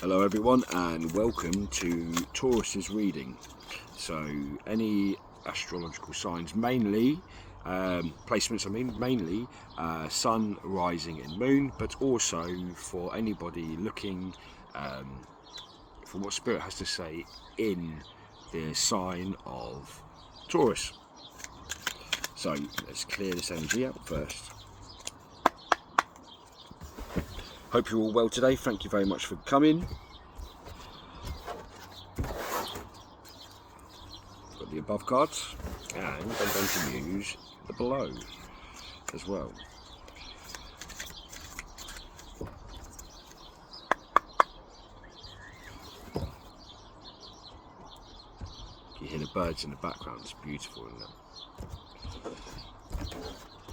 Hello everyone and welcome to Taurus's reading. So any astrological signs, mainly placements, mainly sun, rising and moon, but also for anybody looking for what Spirit has to say in the sign of Taurus. So let's clear this energy out first. Hope you're all well today. Thank you very much for coming. Got the above cards, and I'm going to use the below as well. You hear the birds in the background. It's beautiful, isn't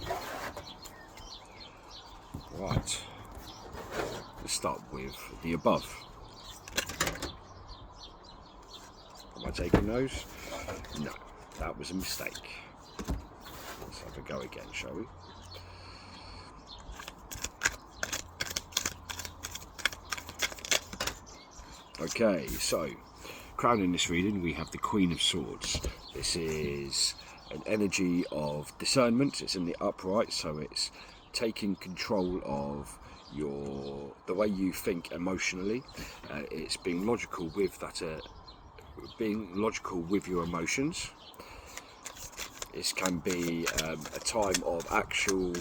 it? Right. Let's start with the above. Am I taking those? No, that was a mistake. Let's have a go again, shall we? Okay, so crowning this reading we have the Queen of Swords. This is an energy of discernment. It's in the upright, so it's taking control of the way you think emotionally. It's being logical with that, being logical with your emotions. This can be a time of actual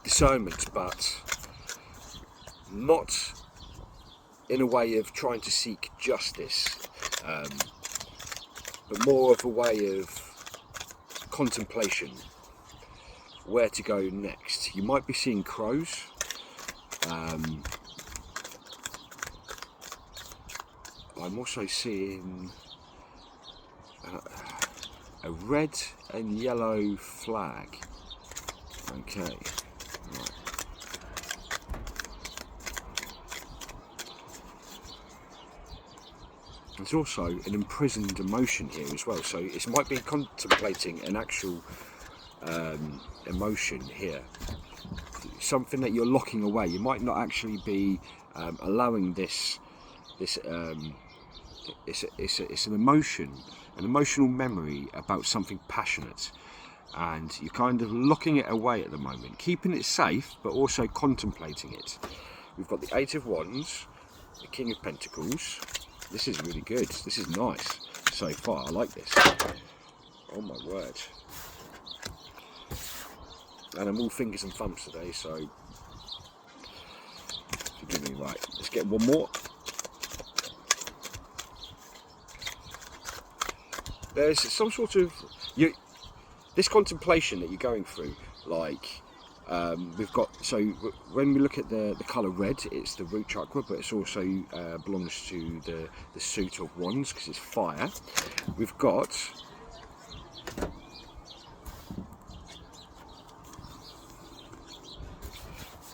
discernment, but not in a way of trying to seek justice, but more of a way of contemplation, where to go next. You might be seeing crows. I'm also seeing a red and yellow flag. Okay, right. There's also an imprisoned emotion here as well, so it might be contemplating an actual emotion here, something that you're locking away. You might not actually be allowing this. It's an emotion, an emotional memory about something passionate, and you're kind of locking it away at the moment, keeping it safe, but also contemplating it. We've got the Eight of Wands, the King of Pentacles. This is really good. This is nice so far. I like this. Oh my word. And I'm all fingers and thumbs today, so forgive me. Right, let's get one more. There's some sort of this contemplation that you're going through, like we've got, so when we look at the colour red, it's the root chakra, but it's also belongs to the suit of wands because it's fire. We've got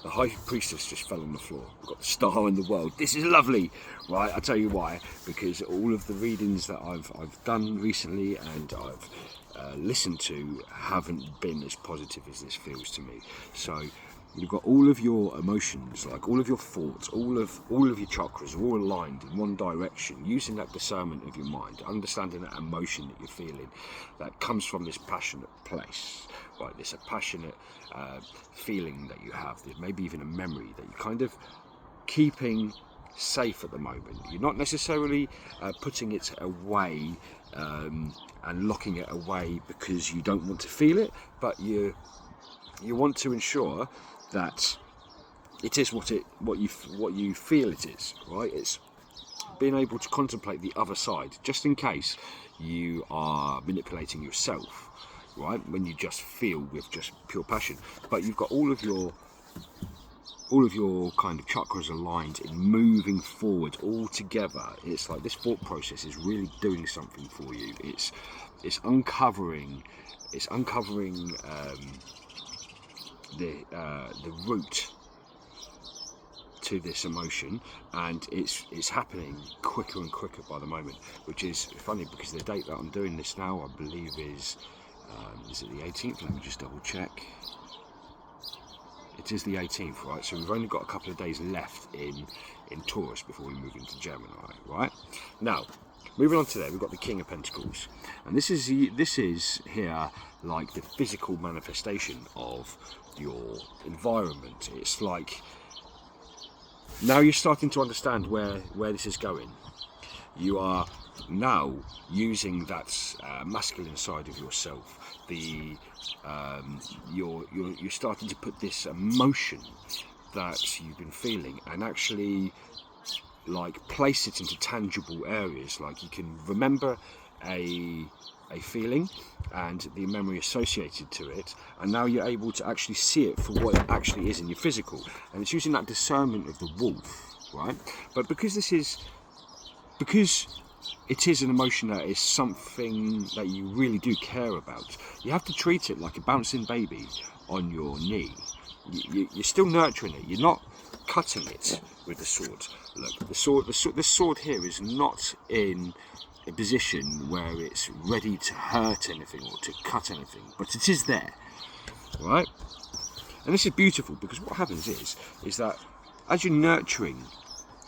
the High Priestess just fell on the floor. We've got the Star in the World. This is lovely, right? I'll tell you why. Because all of the readings that I've done recently and I've listened to haven't been as positive as this feels to me. So you've got all of your emotions, like all of your thoughts, all of your chakras are all aligned in one direction, using that discernment of your mind, understanding that emotion that you're feeling that comes from this passionate place. Right, there's a passionate feeling that you have, maybe even a memory that you're kind of keeping safe at the moment. You're not necessarily putting it away and locking it away because you don't want to feel it, but you want to ensure that it is what you feel it is. Right? It's being able to contemplate the other side, just in case you are manipulating yourself. Right, when you just feel with just pure passion, but you've got all of your kind of chakras aligned and moving forward all together. It's like this thought process is really doing something for you. It's uncovering the root to this emotion, and it's happening quicker and quicker by the moment, which is funny because the date that I'm doing this now, I believe is it the 18th? Let me just double check. It is the 18th, right? So we've only got a couple of days left in in Taurus before we move into Gemini, right? Now, moving on to there, we've got the King of Pentacles, and this is here like the physical manifestation of your environment. It's like now you're starting to understand where this is going. You are now using that masculine side of yourself. You're starting to put this emotion that you've been feeling and actually like place it into tangible areas. Like you can remember a feeling and the memory associated to it, and now you're able to actually see it for what it actually is in your physical, and it's using that discernment of the wolf, right? But because it is an emotion that is something that you really do care about, you have to treat it like a bouncing baby on your knee. You're still nurturing it. You're not cutting it with the sword. Look, the sword here is not in a position where it's ready to hurt anything or to cut anything, but it is there, right? And this is beautiful because what happens is that as you're nurturing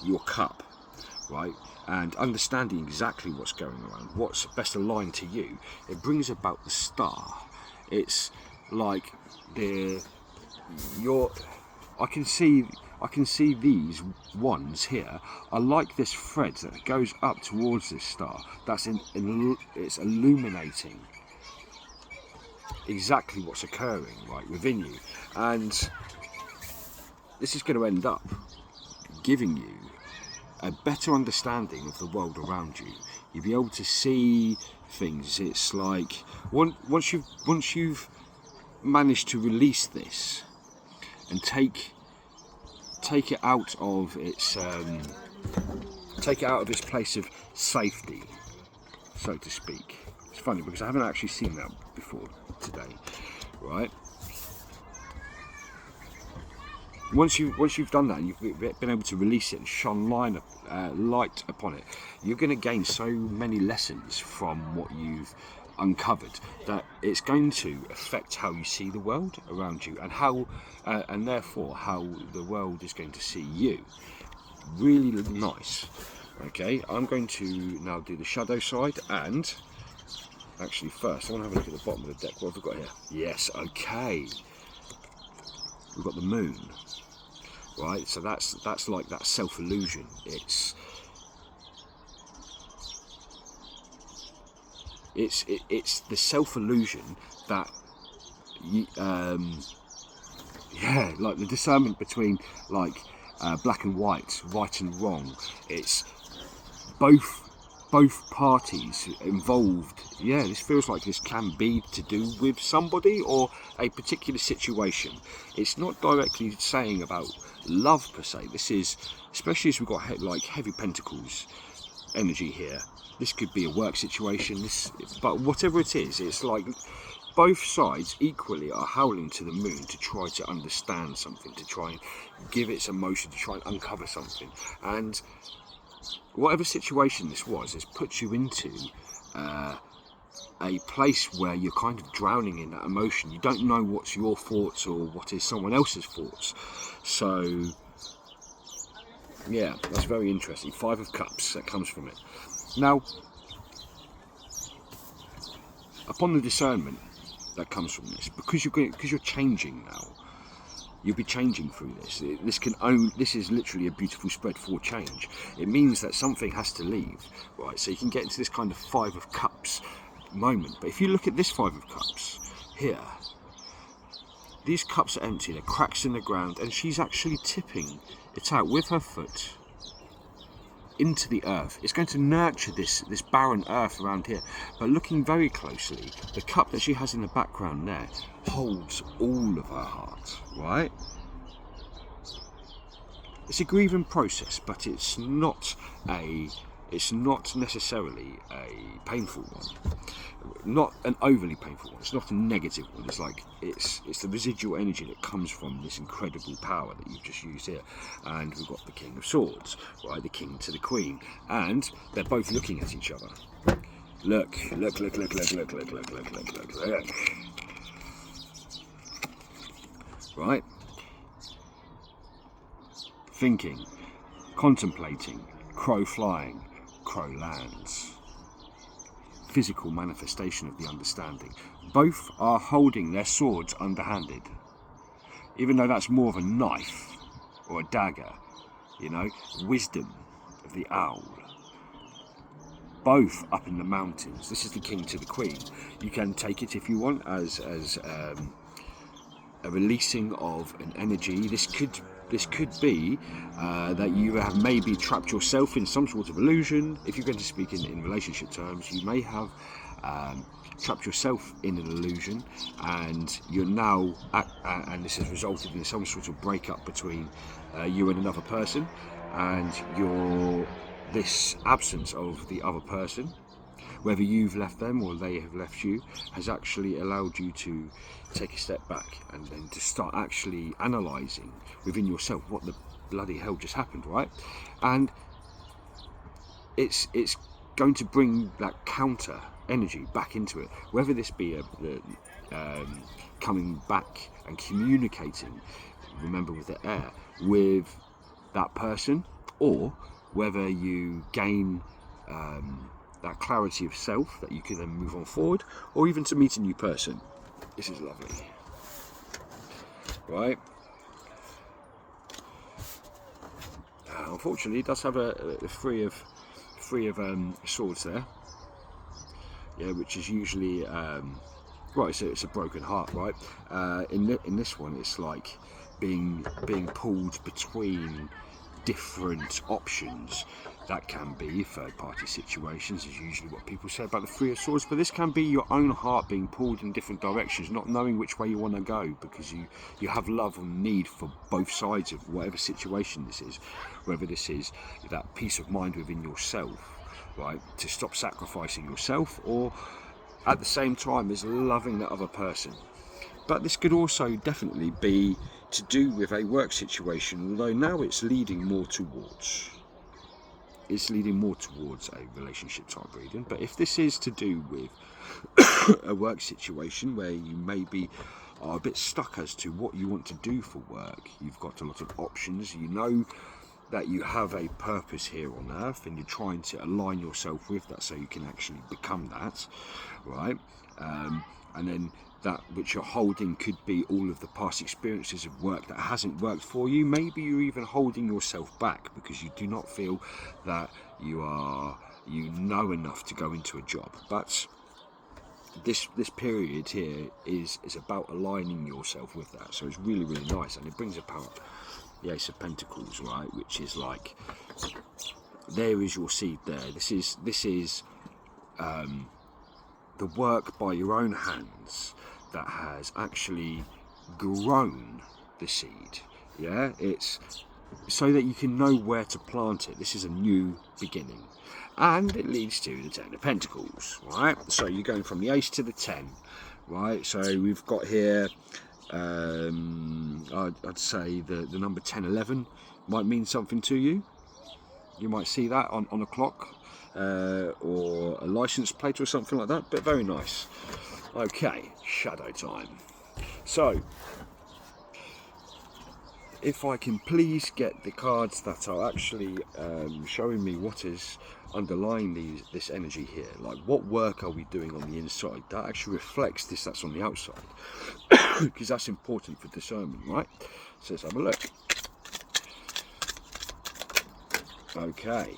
your cup, right, and understanding exactly what's going around, what's best aligned to you, it brings about the star. It's like I can see these ones here are like this thread that goes up towards this star. It's illuminating exactly what's occurring right within you, and this is going to end up giving you a better understanding of the world around you. You'll be able to see things. It's like once you've managed to release this and take it out of its place of safety, so to speak. It's funny because I haven't actually seen that before today, right? Once you've done that and you've been able to release it and shine light upon it, you're going to gain so many lessons from what you've uncovered that it's going to affect how you see the world around you and how and therefore how the world is going to see you. Really nice. Okay, I'm going to now do the shadow side, and actually first I want to have a look at the bottom of the deck. What have we got here? Yes, okay. We've got the moon, right? So that's like that self-illusion. It's the self-illusion that you, yeah, like the discernment between like black and white, right and wrong. It's both parties involved. Yeah, this feels like this can be to do with somebody or a particular situation. It's not directly saying about love per se. This is, especially as we've got like heavy pentacles energy here, this could be a work situation, but whatever it is, it's like both sides equally are howling to the moon to try to understand something, to try and give its emotion, to try and uncover something. And whatever situation this was, has put you into a place where you're kind of drowning in that emotion. You don't know what's your thoughts or what is someone else's thoughts. So yeah, that's very interesting. 5 of Cups, that comes from it. Now, upon the discernment that comes from this, because you're changing now, you'll be changing through this. This is literally a beautiful spread for change. It means that something has to leave, right? So you can get into this kind of 5 of Cups moment. But if you look at this 5 of Cups here, these cups are empty. There are cracks in the ground, and she's actually tipping it out with her foot into the earth. It's going to nurture this barren earth around here. But looking very closely, the cup that she has in the background there holds all of her heart, right? It's a grieving process, but it's not necessarily a painful one. Not an overly painful one. It's not a negative one. It's like it's the residual energy that comes from this incredible power that you've just used here. And we've got the King of Swords, right? The King to the Queen, and they're both looking at each other. Look. Right? Thinking, contemplating, crow flying, crow lands. Physical manifestation of the understanding. Both are holding their swords underhanded, even though that's more of a knife or a dagger, you know. Wisdom of the owl. Both up in the mountains. This is the king to the queen. You can take it if you want as a releasing of an energy. This could be that you have maybe trapped yourself in some sort of illusion. If you're going to speak in relationship terms, you may have trapped yourself in an illusion, and you're now and this has resulted in some sort of breakup between you and another person, and this absence of the other person, whether you've left them or they have left you, has actually allowed you to take a step back and then to start actually analysing within yourself what the bloody hell just happened, right? And it's going to bring that counter energy back into it, whether this be coming back and communicating, remember, with the air, with that person, or whether you gain that clarity of self that you can then move on forward, or even to meet a new person. This is lovely, right? Unfortunately, it does have a three of swords there, yeah, which is usually right. It's a broken heart, right? In this one, it's like being pulled between different options. That can be third-party situations, is usually what people say about the Three of Swords, but this can be your own heart being pulled in different directions, not knowing which way you want to go, because you have love and need for both sides of whatever situation this is, whether this is that peace of mind within yourself, right, to stop sacrificing yourself, or at the same time is loving that other person. But this could also definitely be to do with a work situation, although now it's leading more towards a relationship type reading. But if this is to do with a work situation where you maybe are a bit stuck as to what you want to do for work, you've got a lot of options, you know that you have a purpose here on earth, and you're trying to align yourself with that so you can actually become that, right? And then that which you're holding could be all of the past experiences of work that hasn't worked for you. Maybe you're even holding yourself back because you do not feel that you know enough to go into a job. But this period here is about aligning yourself with that. So it's really, really nice, and it brings about the Ace of Pentacles, right? Which is like, there is your seed there. This is the work by your own hands that has actually grown the seed. Yeah, it's so that you can know where to plant it. This is a new beginning, and it leads to the Ten of Pentacles, right? So you're going from the Ace to the 10, right? So we've got here, I'd say the number 10, 11 might mean something to you. You might see that on a clock, or a license plate or something like that, but very nice. Okay, shadow time. So if I can please get the cards that are actually showing me what is underlying this energy here, like what work are we doing on the inside that actually reflects this that's on the outside, because that's important for discernment, right? So let's have a look. Okay,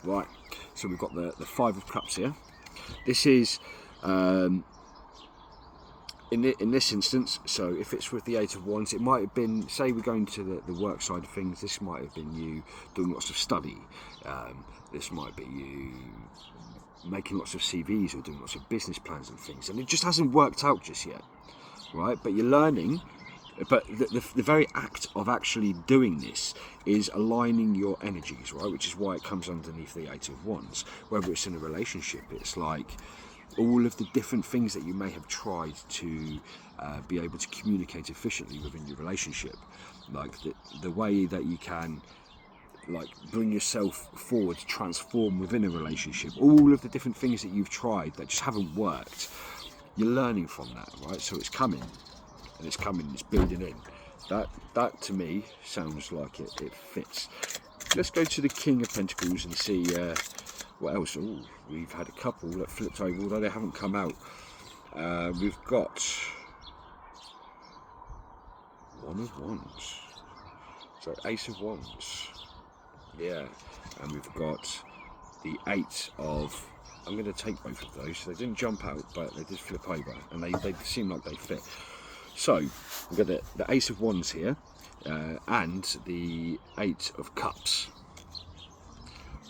right, so we've got the Five of Cups here. This is in this instance, so if it's with the Eight of Wands, it might have been, say we're going to the work side of things, this might have been you doing lots of study, this might be you making lots of CVs or doing lots of business plans and things, and it just hasn't worked out just yet, right? But you're learning. But the very act of actually doing this is aligning your energies, right? Which is why it comes underneath the Eight of Wands. Whether it's in a relationship, it's like all of the different things that you may have tried to be able to communicate efficiently within your relationship. Like the way that you can like bring yourself forward, transform within a relationship. All of the different things that you've tried that just haven't worked. You're learning from that, right? So it's coming. And it's coming, it's building in. That to me sounds like it fits. let's go to the King of Pentacles and see what else. Oh, we've had a couple that flipped over, although they haven't come out. We've got One of Wands, so Ace of Wands, yeah, and we've got the Eight of, I'm going to take both of those. They didn't jump out, but they did flip over, and they seem like they fit. So we've got the Ace of Wands here, and the Eight of Cups.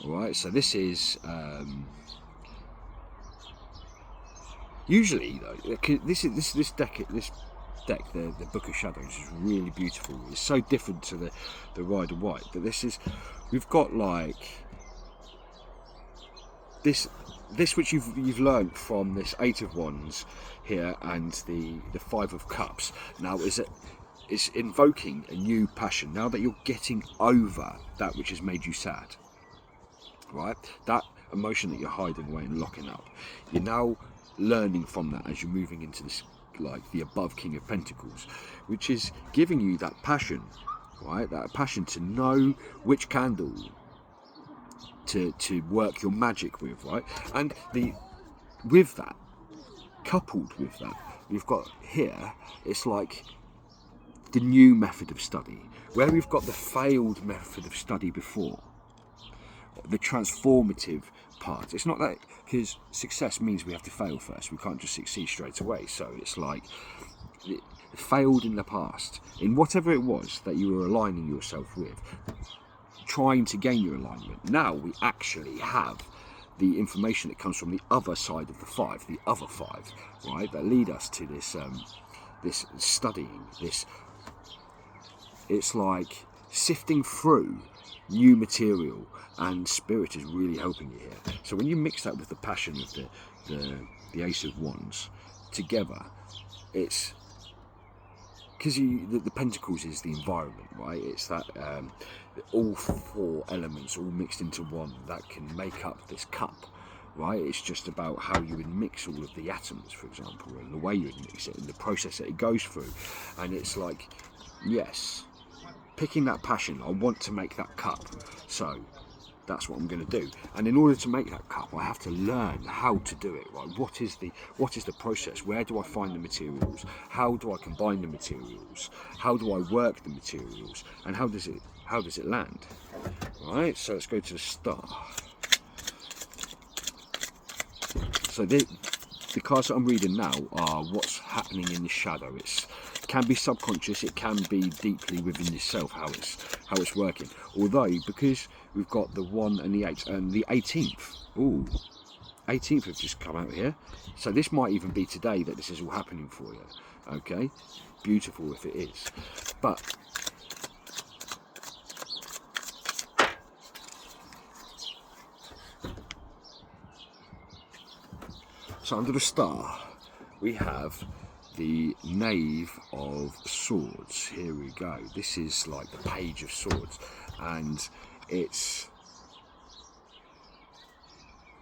All right, so this is usually though. This deck, the Book of Shadows, is really beautiful. It's so different to the Rider White, but this is, we've got like this which you've learned from this Eight of Wands here and the Five of Cups. Now it's invoking a new passion. Now that you're getting over that which has made you sad, right? That emotion that you're hiding away and locking up, you're now learning from that as you're moving into this, like the above King of Pentacles, which is giving you that passion, right? That passion to know which candle to work your magic with, right? And with that, coupled with that, we've got here, it's like the new method of study, where we've got the failed method of study before, the transformative part. It's not that, because success means we have to fail first. We can't just succeed straight away. So it's like it failed in the past, in whatever it was that you were aligning yourself with, trying to gain your alignment. Now we actually have the information that comes from the other side of the five, the other five, right, that lead us to this this studying, this, it's like sifting through new material, and spirit is really helping you here. So when you mix that with the passion of the Ace of Wands together, it's because the Pentacles is the environment, right? It's that all four elements all mixed into one that can make up this cup, right? It's just about how you would mix all of the atoms, for example, and the way you would mix it and the process that it goes through. And it's like, yes, picking that passion, I want to make that cup, so that's what I'm going to do. And in order to make that cup, I have to learn how to do it, right? What is the process? Where do I find the materials? How do I combine the materials? How do I work the materials? And how does it land? Right, so let's go to the Star. So the cards that I'm reading now are what's happening in the shadow. It can be subconscious, it can be deeply within yourself how it's working. Although, because we've got the 1 and the 8 and the 18th, ooh, 18th have just come out here. So this might even be today that this is all happening for you. Okay, beautiful if it is. But so under the Star, we have the Knave of Swords. Here we go. This is like the Page of Swords, and it's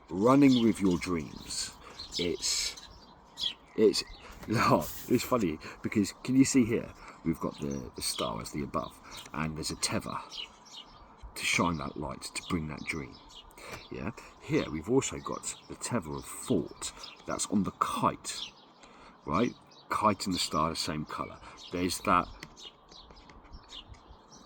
running with your dreams. It's funny because can you see here? We've got the Star as the above, and there's a tether to shine that light to bring that dream. Yeah. Here we've also got the tether of thought that's on the kite, right? Kite and the Star, the same colour. There's that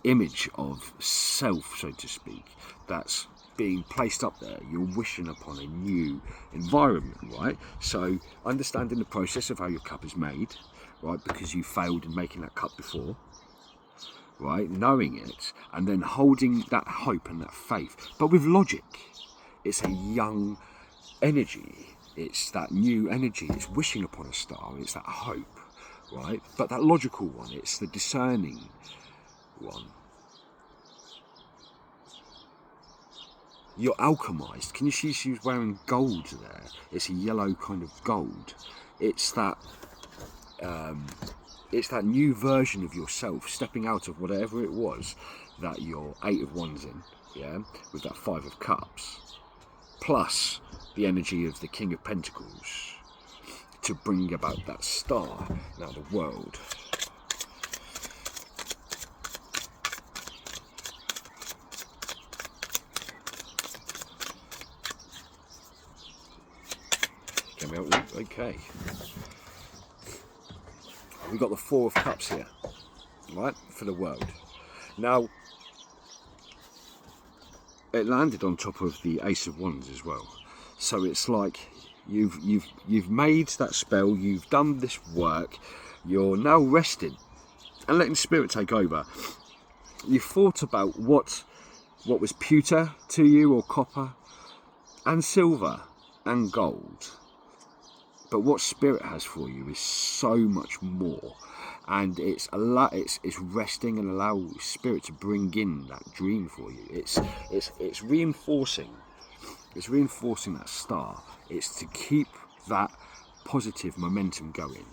image of self, so to speak, that's being placed up there. You're wishing upon a new environment, right? So understanding the process of how your cup is made, right? Because you failed in making that cup before, right? Knowing it and then holding that hope and that faith, but with logic. It's a young energy. It's that new energy. It's wishing upon a star. It's that hope, right? But that logical one. It's the discerning one. You're alchemized. Can you see she's wearing gold there? It's a yellow kind of gold. It's that new version of yourself stepping out of whatever it was that you're 8 of Wands in, yeah, with that 5 of Cups, plus the energy of the King of Pentacles to bring about that star. Now the World. Can we help you? Okay. We've got the Four of Cups here, right, for the world. Now, it landed on top of the Ace of Wands as well. So it's like you've made that spell, you've done this work, you're now resting and letting spirit take over. You've thought about what was pewter to you, or copper and silver and gold. But what spirit has for you is so much more, and it's resting and allow spirit to bring in that dream for you. It's reinforcing that star. It's to keep that positive momentum going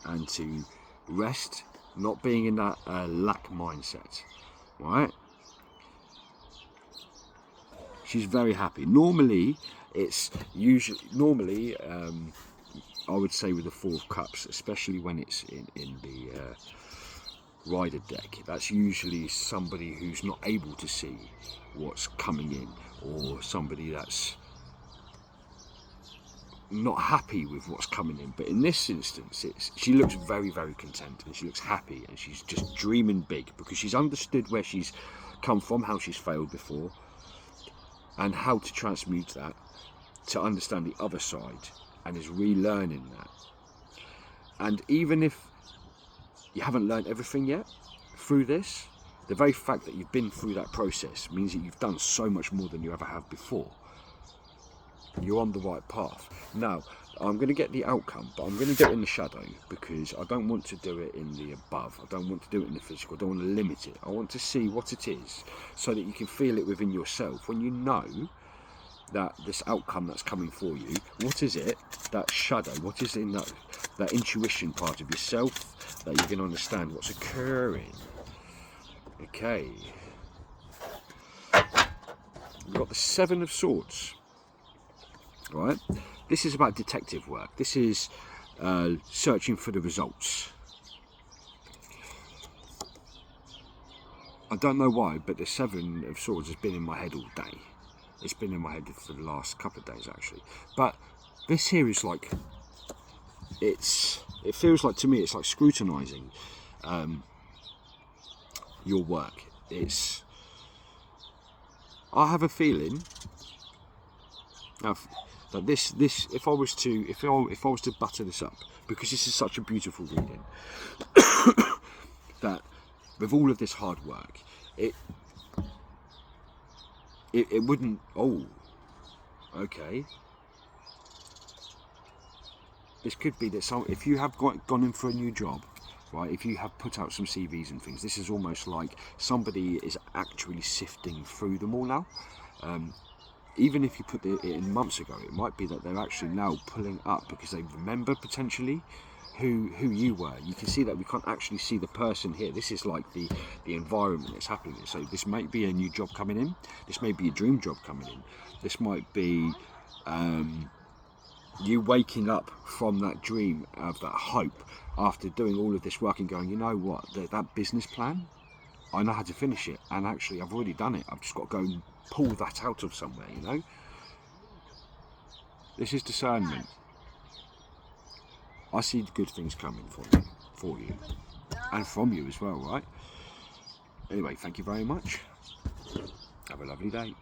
and to rest, not being in that lack mindset, right? She's very happy. Normally I would say with the Four of Cups, especially when it's in the rider deck, that's usually somebody who's not able to see what's coming in, or somebody that's not happy with what's coming in. But in this instance, she looks very, very content, and she looks happy, and she's just dreaming big, because she's understood where she's come from, how she's failed before, and how to transmute that to understand the other side, and is relearning that. And even if you haven't learned everything yet through this, the very fact that you've been through that process means that you've done so much more than you ever have before. You're on the right path. Now, I'm going to get the outcome, but I'm going to do it in the shadow, because I don't want to do it in the above. I don't want to do it in the physical. I don't want to limit it. I want to see what it is, so that you can feel it within yourself. When you know that this outcome that's coming for you, what is it? That shadow, what is in that intuition part of yourself, that you can understand what's occurring. Okay. We've got the Seven of Swords. Right? This is about detective work. This is searching for the results. I don't know why, but the Seven of Swords has been in my head all day. It's been in my head for the last couple of days, actually. But this here is like, it feels like, to me, it's like scrutinising your work. I have a feeling that this, if I was to butter this up, because this is such a beautiful reading, that with all of this hard work, it wouldn't. Oh, okay. This could be that if you have gone in for a new job, right? If you have put out some CVs and things, this is almost like somebody is actually sifting through them all now. Even if you put it in months ago, it might be that they're actually now pulling up because they remember potentially who you were. You can see that we can't actually see the person here. This is like the environment that's happening. So this might be a new job coming in. This may be a dream job coming in. This might be you waking up from that dream of that hope after doing all of this work and going, you know what, that business plan, I know how to finish it, and actually I've already done it. I've just got to go and pull that out of somewhere, you know. This is discernment. I see the good things coming for you, and from you as well, right? Anyway, thank you very much. Have a lovely day.